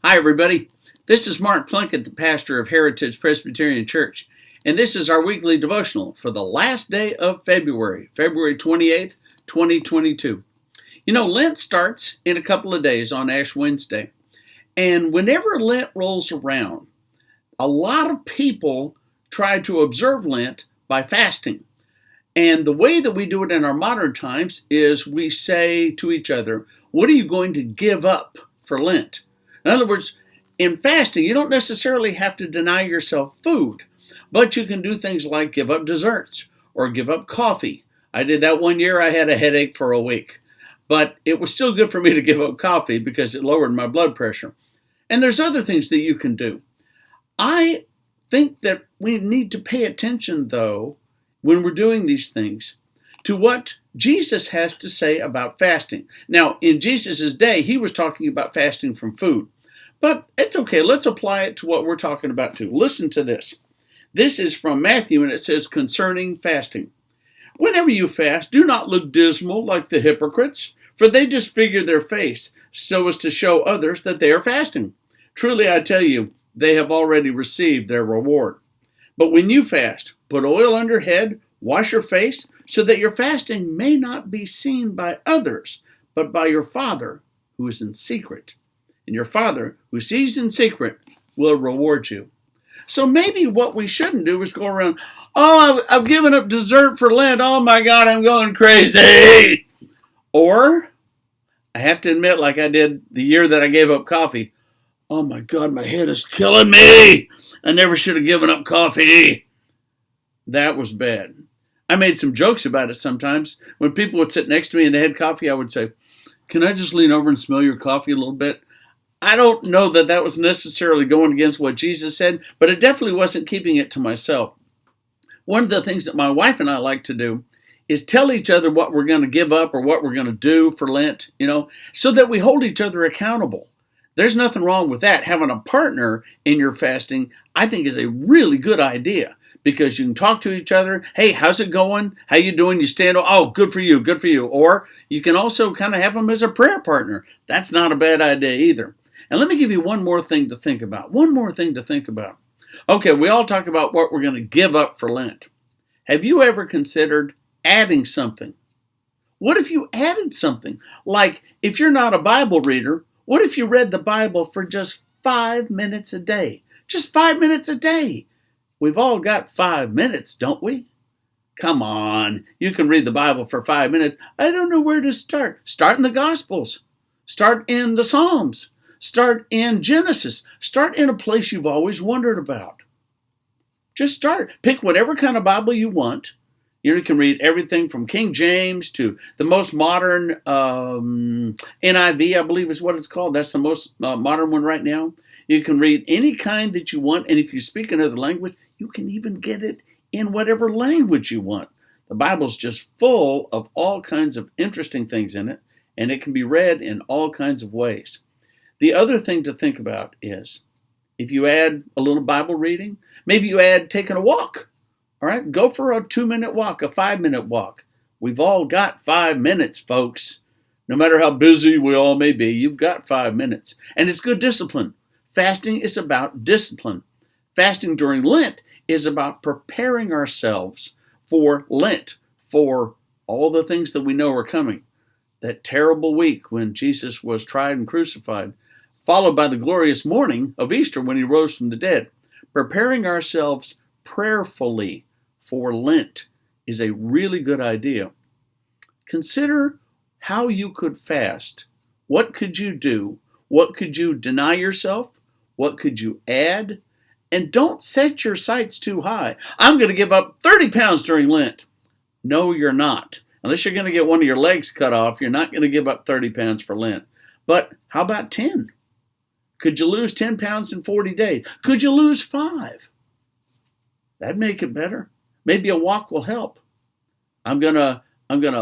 Hi, everybody. This is Mark Plunkett, the pastor of Heritage Presbyterian Church, and this is our weekly devotional for the last day of February, February 28th, 2022. Lent starts in a couple of days on Ash Wednesday, and whenever Lent rolls around, a lot of people try to observe Lent by fasting. And the way that we do it in our modern times is we say to each other, "What are you going to give up for Lent?" In other words, in fasting, you don't necessarily have to deny yourself food, but you can do things like give up desserts or give up coffee. I did that one year. I had a headache for a week, but it was still good for me to give up coffee because it lowered my blood pressure. And there's other things that you can do. I think that we need to pay attention, though, when we're doing these things, to what Jesus has to say about fasting. Now, in Jesus' day, he was talking about fasting from food. But it's okay. Let's apply it to what we're talking about too. Listen to this. This is from Matthew, and it says, concerning fasting. Whenever you fast, do not look dismal like the hypocrites, for they disfigure their face so as to show others that they are fasting. Truly, I tell you, they have already received their reward. But when you fast, put oil on your head, wash your face, so that your fasting may not be seen by others, but by your Father who is in secret. And your Father, who sees in secret, will reward you. So maybe what we shouldn't do is go around, I've given up dessert for Lent. Oh my God, I'm going crazy. Or, I have to admit, like I did the year that I gave up coffee, oh my God, my head is killing me. I never should have given up coffee. That was bad. I made some jokes about it sometimes. When people would sit next to me and they had coffee, I would say, "Can I just lean over and smell your coffee a little bit?" I don't know that that was necessarily going against what Jesus said, but it definitely wasn't keeping it to myself. One of the things that my wife and I like to do is tell each other what we're going to give up or what we're going to do for Lent, so that we hold each other accountable. There's nothing wrong with that. Having a partner in your fasting, I think, is a really good idea because you can talk to each other. Hey, how's it going? How you doing? You stand up. Oh, good for you. Good for you. Or you can also kind of have them as a prayer partner. That's not a bad idea either. And let me give you one more thing to think about. Okay, we all talk about what we're going to give up for Lent. Have you ever considered adding something? What if you added something? Like, if you're not a Bible reader, what if you read the Bible for just 5 minutes a day? Just 5 minutes a day. We've all got 5 minutes, don't we? Come on, you can read the Bible for 5 minutes. I don't know where to start. Start in the Gospels. Start in the Psalms. Start in Genesis. Start in a place you've always wondered about. Just start. Pick whatever kind of Bible you want. You can read everything from King James to the most modern NIV, I believe is what it's called. That's the most modern one right now. You can read any kind that you want, and if you speak another language, you can even get it in whatever language you want. The Bible's just full of all kinds of interesting things in it, and it can be read in all kinds of ways. The other thing to think about is, if you add a little Bible reading, maybe you add taking a walk. All right, go for a 2-minute walk, a 5-minute walk. We've all got 5 minutes, folks. No matter how busy we all may be, you've got 5 minutes. And it's good discipline. Fasting is about discipline. Fasting during Lent is about preparing ourselves for Lent, for all the things that we know are coming. That terrible week when Jesus was tried and crucified, followed by the glorious morning of Easter when he rose from the dead. Preparing ourselves prayerfully for Lent is a really good idea. Consider how you could fast. What could you do? What could you deny yourself? What could you add? And don't set your sights too high. I'm going to give up 30 pounds during Lent. No, you're not. Unless you're going to get one of your legs cut off, you're not going to give up 30 pounds for Lent. But how about 10? Could you lose 10 pounds in 40 days? Could you lose 5? That'd make it better. Maybe a walk will help. I'm gonna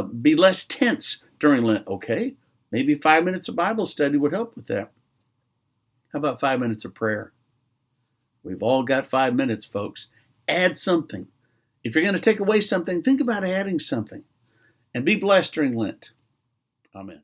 be less tense during Lent. Okay, maybe 5 minutes of Bible study would help with that. How about 5 minutes of prayer? We've all got 5 minutes, folks. Add something. If you're going to take away something, think about adding something. And be blessed during Lent. Amen.